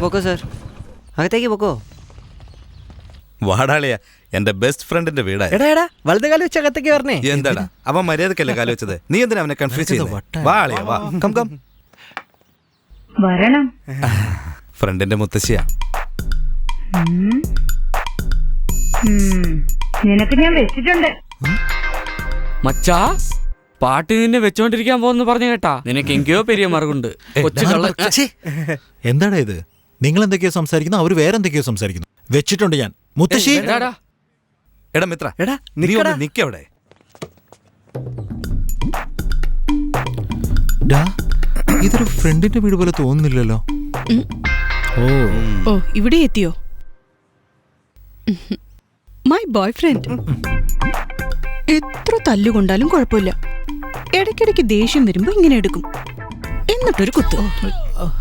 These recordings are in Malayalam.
പൊക്കോ സാർ, അകത്തേക്ക് പൊക്കോ. വാടാളിയ, എന്റെ ബെസ്റ്റ് ഫ്രണ്ടിന്റെ വീടാ. എടാ വലത് കാലം വെച്ച് അകത്തേക്ക് പറഞ്ഞേ. എന്താടാ അവൻ മര്യാദക്കല്ലേ കാലം വെച്ചത്? നീ എന്തിനാ അവനെ കൺഫ്യൂസ് ചെയ്തത്? വാ ആളിയ വാ, കം കം. വരണം. ഫ്രണ്ടിന്റെ മുത്തശ്ശിയാ. നിനക്ക് ഞാൻ വെച്ചിട്ടുണ്ട്. മച്ചാ, പാട്ട് നിന്നെ വെച്ചോണ്ടിരിക്കാൻ പോകുന്നു പറഞ്ഞു കേട്ടാ. നിനക്ക് എങ്കയോ പെരിയ മറുകുണ്ട്. എന്താടാ ഇത്? നിങ്ങൾ എന്തൊക്കെയോ സംസാരിക്കുന്നു, അവര് വേറെ എന്തൊക്കെയോ സംസാരിക്കുന്നു. വെച്ചിട്ടുണ്ട് ഞാൻ. മുത്തശ്ശി, എടാ മിത്ര, നീ ഒന്ന് നിക്കവിടെ. ഇതൊരു ഫ്രണ്ടിന്റെ വീട് പോലെ തോന്നുന്നില്ലല്ലോ. ഓ, ഇവിടെ എത്തിയോ? My boy friend. എത്ര തല്ലുകൊണ്ടാലും കുഴപ്പമില്ല. ഇടയ്ക്കിടയ്ക്ക് ദേഷ്യം വരുമ്പോ ഇങ്ങനെ എടുക്കും, എന്നിട്ടൊരു കുത്ത്.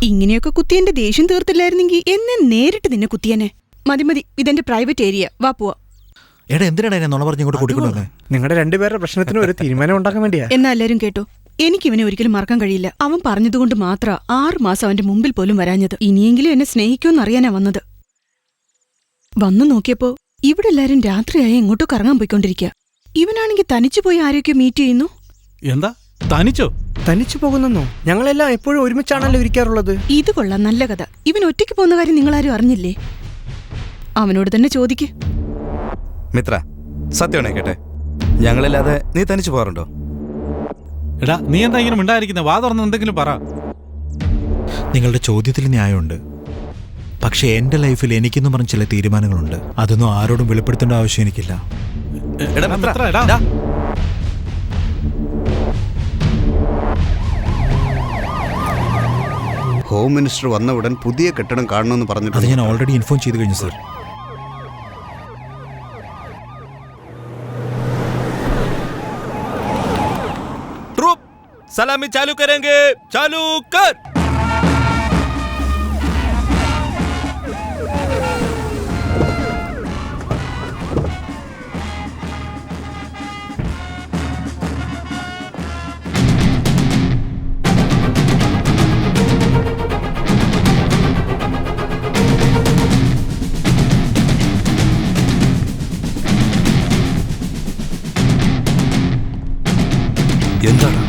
ഇങ്ങനെയൊക്കെ കുത്തി എന്റെ ദേഷ്യം തീർത്തില്ലായിരുന്നെങ്കിൽ എന്നെ നേരിട്ട് നിന്നെ കുത്തിയനെ. മതി, ഇതെന്റെ പ്രൈവറ്റ് ഏരിയ, വാ പോവാ. എടാ എന്തിനാണ് എന്നെ നുണ പറഞ്ഞ് ഇങ്ങോട്ട് കൂട്ടിക്കൊണ്ടുവന്നേ? നിങ്ങളുടെ രണ്ടുപേരുടെ പ്രശ്നത്തിന് ഒരു തീരുമാനം ഉണ്ടാക്കാൻ വേണ്ടിയാ. എന്നാ എല്ലാരും കേട്ടോ, എനിക്കിവനെ ഒരിക്കലും മറക്കാൻ കഴിയില്ല. അവൻ പറഞ്ഞതുകൊണ്ട് മാത്രം 6 മാസം അവന്റെ മുമ്പിൽ പോലും വരാഞ്ഞത്. ഇനിയെങ്കിലും എന്നെ സ്നേഹിക്കുമെന്ന് അറിയാനാ വന്നത്. വന്നു നോക്കിയപ്പോ ഇവിടെ എല്ലാരും രാത്രിയായി എങ്ങോട്ടോ കറങ്ങാൻ പോയിക്കൊണ്ടിരിക്കുക. ഇവനാണെങ്കിൽ തനിച്ചു പോയി ആരെയൊക്കെ മീറ്റ് ചെയ്യുന്നു. എന്താ തനിച്ചോ? തനിച്ചു പോകുന്നോ? ഞങ്ങളെല്ലാം എപ്പോഴും ഒരുമിച്ചാണല്ലോ ഇരിക്കാറുള്ളത്. ഇത് കൊള്ളാം, നല്ല കഥ. ഇവൻ ഒറ്റയ്ക്ക് പോകുന്ന കാര്യം നിങ്ങളാരും അറിഞ്ഞില്ലേ? അവനോട് തന്നെ ചോദിക്ക്. മിത്ര, സത്യമാണേ കേട്ടെ, ഞങ്ങളില്ലാതെ നീ തനിച്ചു പോകാറുണ്ടോ? എടാ നീ എന്താ ഇങ്ങനെ മിണ്ടായിരിക്കുന്നത്? വാ തുറന്ന് എന്തെങ്കിലും പറ. നിങ്ങളുടെ ചോദ്യത്തിൽ ന്യായമുണ്ട്. പക്ഷെ എന്റെ ലൈഫിൽ എനിക്കെന്ന് പറഞ്ഞ ചില തീരുമാനങ്ങളുണ്ട്. അതൊന്നും ആരോടും വെളിപ്പെടുത്തേണ്ട ആവശ്യം എനിക്കില്ല. ഹോം മിനിസ്റ്റർ വന്ന ഉടൻ പുതിയ കെട്ടിടം കാണണമെന്ന് പറഞ്ഞിട്ട് അത് ഞാൻ ഓൾറെഡി ഇൻഫോം ചെയ്ത് കഴിഞ്ഞു സർ. ട്രൂപ്പ് സലാമി चालू करेंगे, चालू कर. എന്താണ്?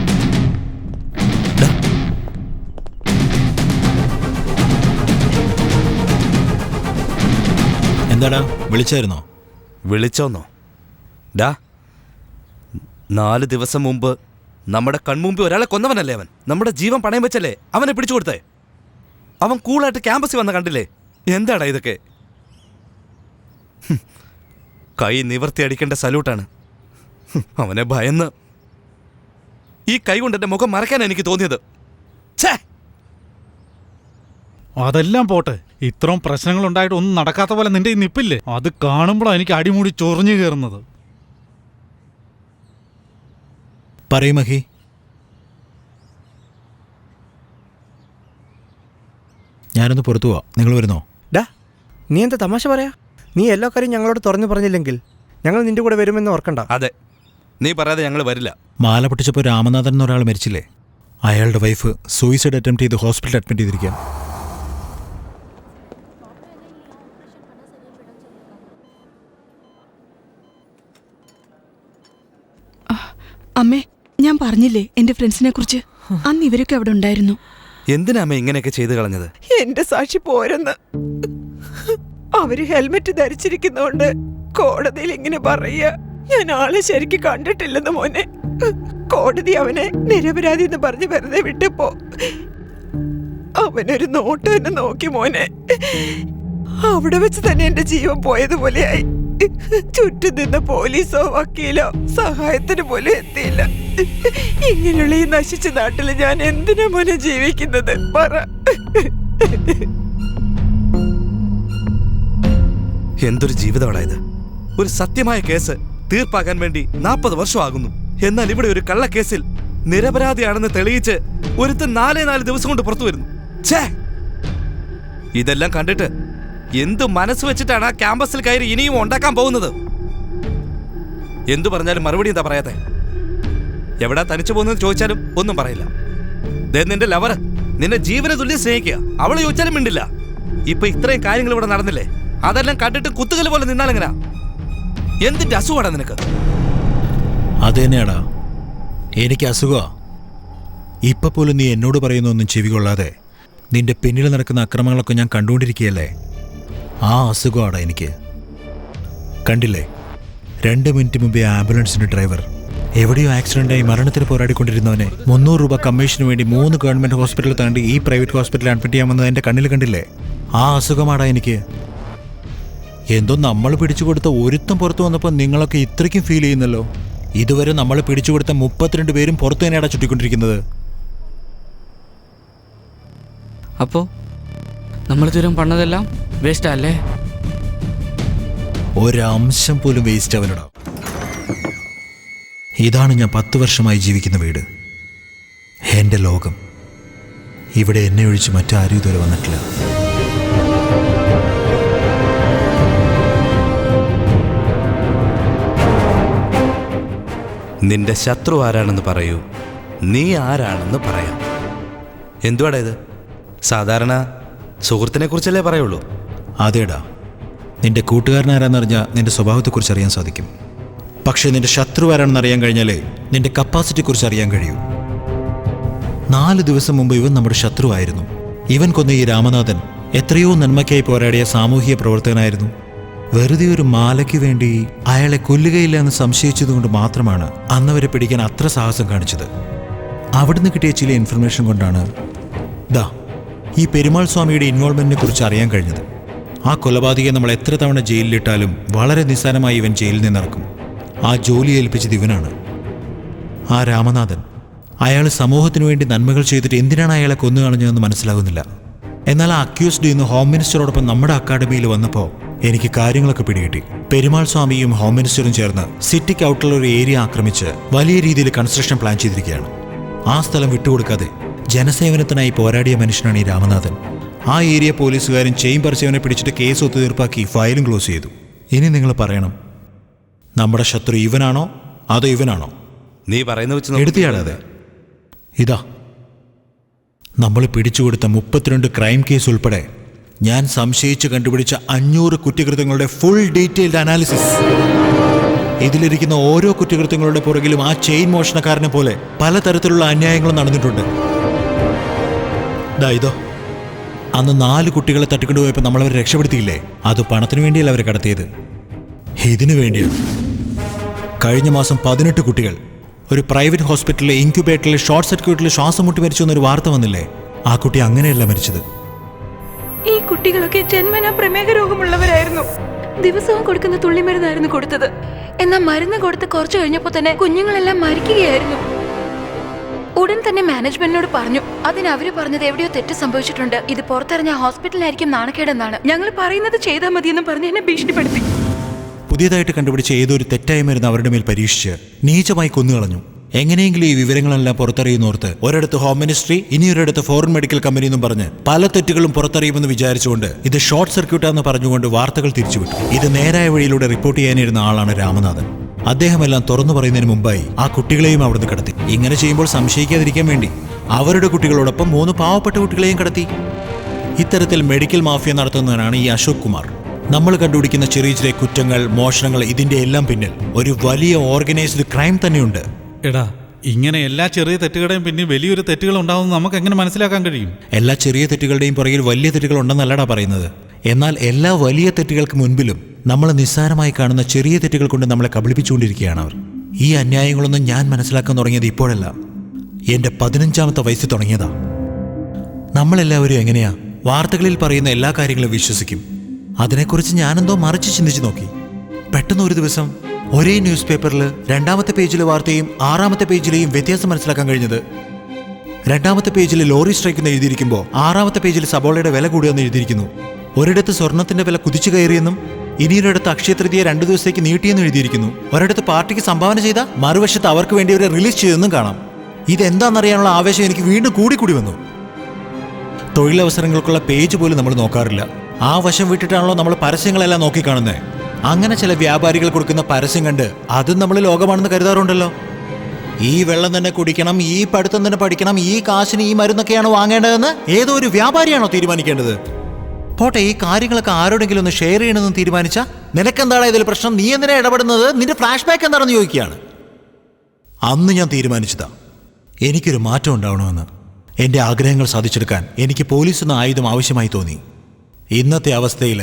എന്താടാ വിളിച്ചായിരുന്നോ? വിളിച്ചോന്നോ? 4 ദിവസം മുമ്പ് നമ്മുടെ കൺമുമ്പിൽ ഒരാളെ കൊന്നവനല്ലേ അവൻ? നമ്മുടെ ജീവൻ പണയം വെച്ചല്ലേ അവനെ പിടിച്ചു കൊടുത്തേ? അവൻ കൂളായിട്ട് ക്യാമ്പസിൽ വന്ന കണ്ടില്ലേ? എന്താടാ ഇതൊക്കെ? കൈ നിവർത്തി അടിക്കേണ്ട സല്യൂട്ടാണ്. അവനെ ഭയന്ന് ഈ കൈ കൊണ്ട് എന്റെ മുഖം മറയ്ക്കാൻ എനിക്ക് തോന്നിയത്. അതെല്ലാം പോട്ടെ, ഇത്രയും പ്രശ്നങ്ങൾ ഉണ്ടായിട്ട് ഒന്നും നടക്കാത്ത പോലെ നിന്റെ ഈ നിപ്പില്ലേ, അത് കാണുമ്പോഴാണ് എനിക്ക് അടിമുടി ചൊറിഞ്ഞു കയറുന്നത്. പറയ് മഹി. ഞാനൊന്ന് പുറത്തു പോവാ, നിങ്ങൾ വരുന്നോ? നീ എന്താ തമാശ പറയാ? നീ എല്ലാ കാര്യം ഞങ്ങളോട് തുറന്നു പറഞ്ഞില്ലെങ്കിൽ ഞങ്ങൾ നിന്റെ കൂടെ വരുമെന്ന് ഓർക്കണ്ട. അതെ, നീ പറയാതെ ഞങ്ങൾ വരില്ല. മാല പൊട്ടിച്ചപ്പോൾ രാമനാഥൻ എന്നൊരാൾ മരിച്ചില്ലേ? അയാളുടെ വൈഫ് സൂയിസൈഡ് അറ്റംപ്റ്റ് ചെയ്ത് ഹോസ്പിറ്റലിൽ അഡ്മിറ്റ് ചെയ്തിരിക്കുക. അമ്മേ, ഞാൻ പറഞ്ഞില്ലേ എന്റെ ഫ്രണ്ട്സിനെ കുറിച്ച്? അന്ന് ഇവരൊക്കെ അവിടെ ഉണ്ടായിരുന്നു. എന്തിനാ അമ്മ ഇങ്ങനെയൊക്കെ ചെയ്തു കളഞ്ഞത്? എന്റെ സാക്ഷി പോരെന്ന്. അവര് ഹെൽമെറ്റ് ധരിച്ചിരിക്കുന്നോണ്ട് കോടതിയിൽ ഇങ്ങനെ പറയാ. ഞാൻ ആളെ ശരിക്കും കണ്ടിട്ടില്ലെന്ന് മോനെ. കോടതി അവനെ നിരപരാധി എന്ന് പറഞ്ഞ് വെറുതെ വിട്ടപ്പോ അവനൊരു നോട്ട് തന്നെ നോക്കി മോനെ. അവിടെ വെച്ച് തന്നെ എന്റെ ജീവൻ പോയതുപോലെയായി. ചുറ്റും നിന്ന പോലീസോ വക്കീലോ സഹായത്തിന് പോലും എത്തിയില്ല. ഇങ്ങനെയുള്ള ഈ നശിച്ച നാട്ടില് ഞാൻ എന്തിനാ മോനെ ജീവിക്കുന്നത്? പറ. എന്തൊരു ജീവിതമാണത്! ഒരു സത്യമായ കേസ് തീർപ്പാക്കാൻ വേണ്ടി 40 വർഷമാകുന്നു. എന്നാൽ ഇവിടെ ഒരു കള്ളക്കേസിൽ നിരപരാധിയാണെന്ന് തെളിയിച്ച് ഒരുത്തൻ 4 ദിവസം കൊണ്ട് പുറത്തു വരുന്നു. ഇതെല്ലാം കണ്ടിട്ട് എന്തു മനസ്സ് വെച്ചിട്ടാണ് ആ ക്യാമ്പസിൽ കയറി ഇനിയും ഉണ്ടാക്കാൻ പോകുന്നത്? എന്തു പറഞ്ഞാലും മറുപടി എന്താ പറയാത്തെ? എവിടാ തനിച്ചു പോകുന്നത് ചോദിച്ചാലും ഒന്നും പറയില്ല. നിന്റെ ലവർ നിന്നെ ജീവന തുല്യം സ്നേഹിക്കുക. അവള് ചോദിച്ചാലും മിണ്ടില്ല. ഇപ്പൊ ഇത്രയും കാര്യങ്ങൾ ഇവിടെ നടന്നില്ലേ? അതെല്ലാം കണ്ടിട്ട് കുത്തുകല് പോലെ നിന്നാലെങ്ങനാ? എന്തിന്റെ അസുഖമാടാ നിനക്ക്? അത് തന്നെയാടാ, എനിക്ക് അസുഖമാ. ഇപ്പൊ പോലും നീ എന്നോട് പറയുന്നൊന്നും ചെവി കൊള്ളാതെ നിന്റെ പിന്നിൽ നടക്കുന്ന അക്രമങ്ങളൊക്കെ ഞാൻ കണ്ടുകൊണ്ടിരിക്കുകയല്ലേ. ആ അസുഖമാടാ എനിക്ക്. കണ്ടില്ലേ, 2 മിനിറ്റ് മുമ്പേ ആംബുലൻസിന്റെ ഡ്രൈവർ എവിടെയോ ആക്സിഡന്റായി മരണത്തിന് പോരാടിക്കൊണ്ടിരുന്നവനെ 300 രൂപ കമ്മീഷന് വേണ്ടി 3 ഗവൺമെന്റ് ഹോസ്പിറ്റലിൽ താണ്ടി ഈ പ്രൈവറ്റ് ഹോസ്പിറ്റലിൽ അഡ്മിറ്റ് ചെയ്യാമെന്നത് എന്റെ കണ്ണിൽ കണ്ടില്ലേ. ആ അസുഖമാടാ എനിക്ക്. എന്തോ നമ്മൾ പിടിച്ചുകൊടുത്ത ഒരുത്തം പുറത്തു വന്നപ്പോൾ നിങ്ങളൊക്കെ ഇത്രയ്ക്കും ഫീൽ ചെയ്യുന്നല്ലോ. ഇതുവരെ നമ്മൾ പിടിച്ചുകൊടുത്ത 32 പേരും പുറത്തു തന്നെയാടാ ചുറ്റിക്കൊണ്ടിരിക്കുന്നത്. അപ്പോ നമ്മൾ ദൂരം പണതെല്ലാം വേസ്റ്റ് അല്ലേ? ഒരംശം പോലും വേസ്റ്റ് അവനടാ. ഇതാണ് ഞാൻ 10 വർഷമായി ജീവിക്കുന്ന വീട്, എൻ്റെ ലോകം. ഇവിടെ എന്നെ ഒഴിച്ച് മറ്റാരും ഇതുവരെ വന്നിട്ടില്ല. നിന്റെ ശത്രു ആരാണെന്ന് പറയൂ, നീ ആരാണെന്ന് പറയാം. എന്തുവാടാ ഇത്? സാധാരണ സുഹൃത്തിനെ കുറിച്ചല്ലേ പറയുള്ളൂ. അതേടാ, നിന്റെ കൂട്ടുകാരനാരാന്നറിഞ്ഞാൽ നിന്റെ സ്വഭാവത്തെക്കുറിച്ച് അറിയാൻ സാധിക്കും. പക്ഷേ നിന്റെ ശത്രു ആരാണെന്ന് അറിയാൻ കഴിഞ്ഞാലേ നിന്റെ കപ്പാസിറ്റിയെക്കുറിച്ച് അറിയാൻ കഴിയൂ. 4 ദിവസം മുമ്പ് ഇവൻ നമ്മുടെ ശത്രുവായിരുന്നു. ഇവൻ കൊന്ന ഈ രാമനാഥൻ എത്രയോ നന്മയ്ക്കായി പോരാടിയ സാമൂഹിക പ്രവർത്തകനായിരുന്നു. വെറുതെ ഒരു മാലയ്ക്ക് വേണ്ടി അയാളെ കൊല്ലുകയില്ല എന്ന് സംശയിച്ചതുകൊണ്ട് മാത്രമാണ് അന്നവരെ പിടിക്കാൻ അത്ര സാഹസം കാണിച്ചത്. അവിടുന്ന് കിട്ടിയ ചില ഇൻഫർമേഷൻ കൊണ്ടാണ് ഈ പെരുമാൾ സ്വാമിയുടെ ഇൻവോൾവ്മെന്റിനെ കുറിച്ച് അറിയാൻ കഴിഞ്ഞത്. ആ കൊലപാതകയെ നമ്മൾ എത്ര തവണ ജയിലിലിട്ടാലും വളരെ നിസ്സാരമായി ഇവൻ ജയിലിൽ നിന്നിറക്കും. ആ ജോലി ഏൽപ്പിച്ചത് ഇവനാണ്, ആ രാമനാഥൻ. അയാൾ സമൂഹത്തിനു വേണ്ടി നന്മകൾ ചെയ്തിട്ട് എന്തിനാണ് അയാളെ കൊന്നു കളഞ്ഞതെന്ന് മനസ്സിലാകുന്നില്ല. എന്നാൽ ആ അക്യൂസ്ഡ് ഇന്ന് ഹോം മിനിസ്റ്ററോടൊപ്പം നമ്മുടെ അക്കാഡമിയിൽ വന്നപ്പോൾ എനിക്ക് കാര്യങ്ങളൊക്കെ പിടികിട്ടി. പെരുമാൾ സ്വാമിയും ഹോം മിനിസ്റ്ററും ചേർന്ന് സിറ്റിക്ക് ഔട്ടുള്ള ഒരു ഏരിയ ആക്രമിച്ച് വലിയ രീതിയിൽ കൺസ്ട്രക്ഷൻ പ്ലാൻ ചെയ്തിരിക്കുകയാണ്. ആ സ്ഥലം വിട്ടുകൊടുക്കാതെ ജനസേവനത്തിനായി പോരാടിയ മനുഷ്യനാണ് ഈ രാമനാഥൻ. ആ ഏരിയ പോലീസുകാരൻ ചെയിൻ പറിച്ചവനെ പിടിച്ചിട്ട് കേസ് ഒത്തുതീർപ്പാക്കി ഫയലും ക്ലോസ് ചെയ്തു. ഇനി നിങ്ങൾ പറയണം, നമ്മുടെ ശത്രു ഇവനാണോ അതോ ഇവനാണോ? നീ പറയുന്ന വെച്ച് എടുത്തിയാടാതെ. ഇതാ നമ്മൾ പിടിച്ചുകൊടുത്ത 32 ക്രൈം കേസ് ഉൾപ്പെടെ ഞാൻ സംശയിച്ച് കണ്ടുപിടിച്ച 500 കുറ്റകൃത്യങ്ങളുടെ ഫുൾ ഡീറ്റെയിൽഡ് അനാലിസിസ്. ഇതിലിരിക്കുന്ന ഓരോ കുറ്റകൃത്യങ്ങളുടെ പുറകിലും ആ ചെയിൻ മോഷണക്കാരനെ പോലെ പലതരത്തിലുള്ള അന്യായങ്ങളും നടന്നിട്ടുണ്ട്. ഇതോ അന്ന് 4 കുട്ടികളെ തട്ടിക്കൊണ്ടുപോയപ്പോൾ നമ്മളവരെ രക്ഷപ്പെടുത്തിയില്ലേ? അത് പണത്തിന് വേണ്ടിയല്ല അവരെ കടത്തിയത്, ഇതിനു വേണ്ടിയാണ്. കഴിഞ്ഞ മാസം 18 കുട്ടികൾ ഒരു പ്രൈവറ്റ് ഹോസ്പിറ്റലിലെ ഇൻക്യുബേറ്ററിലെ ഷോർട്ട് സർക്യൂട്ടിൽ ശ്വാസം മുട്ടി മരിച്ചു എന്നൊരു വാർത്ത വന്നില്ലേ? ആ കുട്ടി അങ്ങനെയല്ല മരിച്ചത്. ഈ കുട്ടികളൊക്കെ ജന്മനാ പ്രമേഹ രോഗമുള്ളവരായിരുന്നു. ദിവസവും കൊടുക്കുന്ന തുള്ളിമരുന്നായിരുന്നു കൊടുത്തത്. എന്നാൽ മരുന്ന് കൊടുത്ത് കുറച്ചു കഴിഞ്ഞപ്പോൾ തന്നെ കുഞ്ഞുങ്ങളെല്ലാം മരിക്കുകയായിരുന്നു. ഉടൻ തന്നെ മാനേജ്മെന്റിനോട് പറഞ്ഞു. അതിന് അവര് പറഞ്ഞത് എവിടെയോ തെറ്റ് സംഭവിച്ചിട്ടുണ്ട്, ഇത് പുറത്തിറങ്ങിയ ഹോസ്പിറ്റലിലായിരിക്കും നാണക്കേടെന്നാണ്. ഞങ്ങൾ പറയുന്നത് ചെയ്താൽ മതിയെന്ന് പറഞ്ഞ് എന്നെ ഭീഷണിപ്പെടുത്തി. പുതിയതായിട്ട് കണ്ടുപിടിച്ച ഏതൊരു തെറ്റായ മരുന്ന് അവരുടെ മേൽ പരീക്ഷിച്ച് നീചമായി കൊന്നുകളഞ്ഞു. എങ്ങനെയെങ്കിലും ഈ വിവരങ്ങളെല്ലാം പുറത്തറിയുന്നോർത്ത് ഒരിടത്ത് ഹോം മിനിസ്ട്രി, ഇനിയൊരിടത്ത് ഫോറിൻ മെഡിക്കൽ കമ്പനി എന്നും പറഞ്ഞ് പല തെറ്റുകളും പുറത്തറിയുമെന്ന് വിചാരിച്ചുകൊണ്ട് ഇത് ഷോർട്ട് സർക്യൂട്ടാന്ന് പറഞ്ഞുകൊണ്ട് വാർത്തകൾ തിരിച്ചുവിട്ടു. ഇത് നേരായ വഴിയിലൂടെ റിപ്പോർട്ട് ചെയ്യാനിരുന്ന ആളാണ് രാമനാഥൻ. അദ്ദേഹമെല്ലാം തുറന്നു പറയുന്നതിന് മുമ്പായി ആ കുട്ടികളെയും അവിടുന്ന് കടത്തി. ഇങ്ങനെ ചെയ്യുമ്പോൾ സംശയിക്കാതിരിക്കാൻ വേണ്ടി അവരുടെ കുട്ടികളോടൊപ്പം 3 പാവപ്പെട്ട കുട്ടികളെയും കടത്തി. ഇത്തരത്തിൽ മെഡിക്കൽ മാഫിയ നടത്തുന്നവനാണ് ഈ അശോക് കുമാർ. നമ്മൾ കണ്ടുപിടിക്കുന്ന ചെറിയ ചെറിയ കുറ്റങ്ങൾ, മോഷണങ്ങൾ, ഇതിന്റെ എല്ലാം പിന്നിൽ ഒരു വലിയ ഓർഗനൈസ്ഡ് ക്രൈം തന്നെയുണ്ട്. എടാ, ഇങ്ങനെ എല്ലാ ചെറിയ തെറ്റുകളുടെയും പിന്നെ വലിയൊരു തെറ്റുകൾ ഉണ്ടാവുമെന്ന് നമുക്ക് എങ്ങനെ മനസ്സിലാക്കാൻ കഴിയും? എല്ലാ ചെറിയ തെറ്റുകളുടെയും പുറകിൽ വലിയ തെറ്റുകൾ ഉണ്ടെന്നല്ലടാ പറയുന്നത്. എന്നാൽ എല്ലാ വലിയ തെറ്റുകൾക്ക് മുൻപിലും നമ്മൾ നിസ്സാരമായി കാണുന്ന ചെറിയ തെറ്റുകൾ കൊണ്ട് നമ്മളെ കബളിപ്പിച്ചുകൊണ്ടിരിക്കുകയാണ് അവർ. ഈ അന്യായങ്ങളൊന്നും ഞാൻ മനസ്സിലാക്കാൻ തുടങ്ങിയത് ഇപ്പോഴല്ല, എൻ്റെ 15ാമത്തെ വയസ്സിൽ തുടങ്ങിയതാ. നമ്മളെല്ലാവരും എങ്ങനെയാ വാർത്തകളിൽ പറയുന്ന എല്ലാ കാര്യങ്ങളും വിശ്വസിക്കും. അതിനെക്കുറിച്ച് ഞാനെന്തോ മറിച്ച് ചിന്തിച്ചു നോക്കി. പെട്ടെന്ന് ഒരു ദിവസം ഒരേ ന്യൂസ് പേപ്പറിൽ 2ാമത്തെ പേജിലെ വാർത്തയും 6ാമത്തെ പേജിലെയും വ്യത്യാസം മനസ്സിലാക്കാൻ കഴിഞ്ഞത്. 2ാമത്തെ പേജിൽ ലോറി സ്ട്രൈക്ക് എന്ന് എഴുതിയിരിക്കുമ്പോൾ 6ാമത്തെ പേജിൽ സബോളയുടെ വില കൂടുകയെന്ന് എഴുതിയിരിക്കുന്നു. ഒരിടത്ത് സ്വർണത്തിന്റെ വില കുതിച്ചു കയറിയെന്നും ഇനിയൊരിടത്ത് അക്ഷയ തൃതീയ 2 ദിവസത്തേക്ക് നീട്ടിയെന്നും എഴുതിയിരിക്കുന്നു. ഒരിടത്ത് പാർട്ടിക്ക് സംഭാവന ചെയ്ത മറുവശത്ത് അവർക്ക് വേണ്ടി അവരെ റിലീസ് ചെയ്തെന്നും കാണാം. ഇതെന്താണെന്നറിയാനുള്ള ആവേശം എനിക്ക് വീണ്ടും കൂടി വന്നു. തൊഴിലവസരങ്ങൾക്കുള്ള പേജ് പോലും നമ്മൾ നോക്കാറില്ല. ആ വശം വിട്ടിട്ടാണല്ലോ നമ്മൾ പരസ്യങ്ങളെല്ലാം നോക്കിക്കാണുന്നത്. അങ്ങനെ ചില വ്യാപാരികൾ കൊടുക്കുന്ന പരസ്യം കണ്ട് അതും നമ്മൾ ലോകമാണെന്ന് കരുതാറുണ്ടല്ലോ. ഈ വെള്ളം തന്നെ കുടിക്കണം, ഈ പഠിത്തം തന്നെ പഠിക്കണം, ഈ കാശിന് ഈ മരുന്നൊക്കെയാണ് വാങ്ങേണ്ടതെന്ന് ഏതോ ഒരു വ്യാപാരിയാണോ തീരുമാനിക്കേണ്ടത്? പോട്ടെ, ഈ കാര്യങ്ങളൊക്കെ ആരോടെങ്കിലും ഒന്ന് ഷെയർ ചെയ്യണമെന്ന് തീരുമാനിച്ചാൽ നിനക്കെന്താണ് ഇതിൽ പ്രശ്നം? നീ എന്തിനാ ഇടപെടുന്നത്? നിന്റെ ഫ്ലാഷ് ബാക്ക് എന്താണെന്ന് ചോദിക്കുകയാണ്. അന്ന് ഞാൻ തീരുമാനിച്ചതാ എനിക്കൊരു മാറ്റം ഉണ്ടാവണമെന്ന്. എൻ്റെ ആഗ്രഹങ്ങൾ സാധിച്ചെടുക്കാൻ എനിക്ക് പോലീസ് എന്ന ആയുധം ആവശ്യമായി തോന്നി. ഇന്നത്തെ അവസ്ഥയിൽ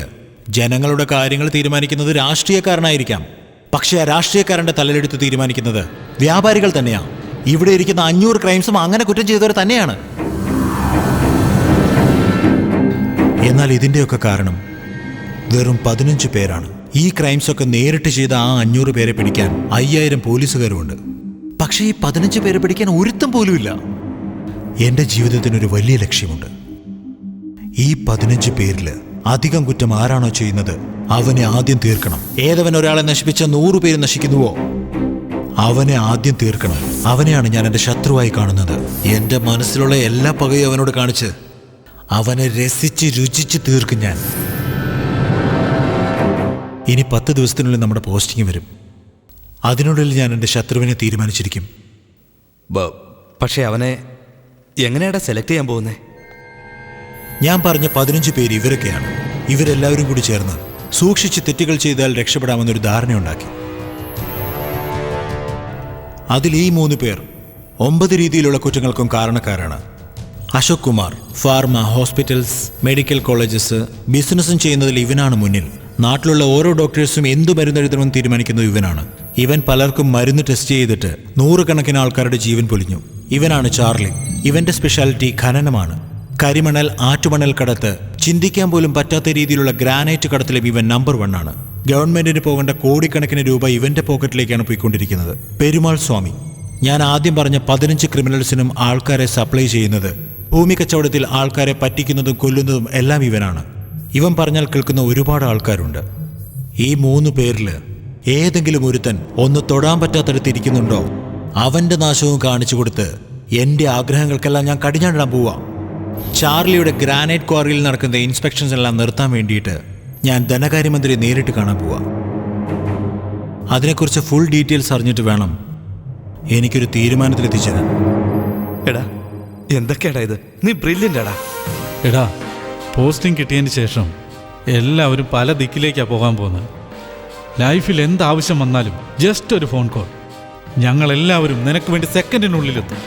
ജനങ്ങളുടെ കാര്യങ്ങൾ തീരുമാനിക്കുന്നത് രാഷ്ട്രീയക്കാരനായിരിക്കാം, പക്ഷേ ആ രാഷ്ട്രീയക്കാരൻ്റെ തലയിലെടുത്ത് തീരുമാനിക്കുന്നത് വ്യാപാരികൾ തന്നെയാണ്. ഇവിടെ ഇരിക്കുന്ന 500 ക്രൈംസും അങ്ങനെ കുറ്റം ചെയ്തവർ തന്നെയാണ്. എന്നാൽ ഇതിൻ്റെയൊക്കെ കാരണം വെറും 15 പേരാണ്. ഈ ക്രൈംസൊക്കെ നേരിട്ട് ചെയ്ത ആ 500 പേരെ പിടിക്കാൻ 5000 പോലീസുകാരുമുണ്ട്. പക്ഷേ ഈ 15 പേരെ പിടിക്കാൻ ഒരുത്തം പോലുമില്ല. എൻ്റെ ജീവിതത്തിനൊരു വലിയ ലക്ഷ്യമുണ്ട്. ഈ 15 പേരിൽ അധികം കുറ്റം ആരാണോ ചെയ്യുന്നത് അവനെ ആദ്യം തീർക്കണം. ഏതവൻ ഒരാളെ നശിപ്പിച്ച 100 പേര് നശിക്കുന്നുവോ അവനെ ആദ്യം തീർക്കണം. അവനെയാണ് ഞാൻ എൻ്റെ ശത്രുവായി കാണുന്നത്. എൻ്റെ മനസ്സിലുള്ള എല്ലാ പകയും അവനോട് കാണിച്ച് അവനെ രസിച്ച് രുചിച്ച് തീർക്കും ഞാൻ. ഇനി 10 ദിവസത്തിനുള്ളിൽ നമ്മുടെ പോസ്റ്റിംഗ് വരും. അതിനുള്ളിൽ ഞാൻ എൻ്റെ ശത്രുവിനെ തീരുമാനിച്ചിരിക്കും. പക്ഷെ അവനെ എങ്ങനെയാടാ സെലക്ട് ചെയ്യാൻ പോകുന്നേ? ഞാൻ പറഞ്ഞ 15 പേര് ഇവരൊക്കെയാണ്. ഇവരെല്ലാവരും കൂടി ചേർന്ന് സൂക്ഷിച്ച് തെറ്റുകൾ ചെയ്താൽ രക്ഷപ്പെടാമെന്നൊരു ധാരണയുണ്ടാക്കി. അതിൽ ഈ 3 പേർ 9 രീതിയിലുള്ള കുറ്റങ്ങൾക്കും കാരണക്കാരാണ്. Ashok Kumar pharma, hospitals, medical colleges, ബിസിനസ്സും ചെയ്യുന്നതിൽ ഇവനാണ് മുന്നിൽ. നാട്ടിലുള്ള ഓരോ ഡോക്ടേഴ്സും എന്തു മരുന്നെഴുതണമെന്ന് തീരുമാനിക്കുന്നത് ഇവനാണ്. ഇവൻ പലർക്കും മരുന്ന് ടെസ്റ്റ് ചെയ്തിട്ട് 100 കണക്കിന് ആൾക്കാരുടെ ജീവൻ പൊലിഞ്ഞു. ഇവനാണ് ചാർലി. ഇവന്റെ സ്പെഷ്യാലിറ്റി ഖനനമാണ്. കരിമണൽ, ആറ്റുമണൽ കടത്ത്, ചിന്തിക്കാൻ പോലും പറ്റാത്ത രീതിയിലുള്ള ഗ്രാനൈറ്റ് കടത്തിലും ഇവൻ നമ്പർ 1 ആണ്. ഗവൺമെന്റിന് പോകേണ്ട കോടിക്കണക്കിന് രൂപ ഇവന്റെ പോക്കറ്റിലേക്കാണ് പോയിക്കൊണ്ടിരിക്കുന്നത്. പെരുമാൾ സ്വാമി. ഞാൻ ആദ്യം പറഞ്ഞ 15 ക്രിമിനൽസിനും ആൾക്കാരെ സപ്ലൈ ചെയ്യുന്നത്, ഭൂമി കച്ചവടത്തിൽ ആൾക്കാരെ പറ്റിക്കുന്നതും കൊല്ലുന്നതും എല്ലാം ഇവനാണ്. ഇവൻ പറഞ്ഞാൽ കേൾക്കുന്ന ഒരുപാട് ആൾക്കാരുണ്ട്. ഈ 3 പേരിൽ ഏതെങ്കിലും ഒരുത്തൻ ഒന്ന് തൊടാൻ പറ്റാത്തടുത്തിരിക്കുന്നുണ്ടോ അവന്റെ നാശവും കാണിച്ചു കൊടുത്ത് എൻ്റെ ആഗ്രഹങ്ങൾക്കെല്ലാം ഞാൻ കടിഞ്ഞാണിടാൻ പോവാ. ചാർലിയുടെ ഗ്രാനൈറ്റ് ക്വാറിയിൽ നടക്കുന്ന ഇൻസ്പെക്ഷൻസ് എല്ലാം നിർത്താൻ വേണ്ടിയിട്ട് ഞാൻ ധനകാര്യമന്ത്രിയെ നേരിട്ട് കാണാൻ പോവാ. അതിനെക്കുറിച്ച് ഫുൾ ഡീറ്റെയിൽസ് അറിഞ്ഞിട്ട് വേണം എനിക്കൊരു തീരുമാനത്തിലെത്തിച്ചേരാൻ. എടാ എന്തൊക്കെയാടാ ഇത്? നീ ബ്രില്യൻ്റ് ആടാ. എടാ, പോസ്റ്റിംഗ് കിട്ടിയതിന് ശേഷം എല്ലാവരും പല ദിക്കിലേക്കാണ് പോകാൻ പോകുന്നത്. ലൈഫിൽ എന്താവശ്യം വന്നാലും ജസ്റ്റ് ഒരു ഫോൺ കോൾ, ഞങ്ങളെല്ലാവരും നിനക്ക് വേണ്ടി സെക്കൻഡിനുള്ളിലെത്തും.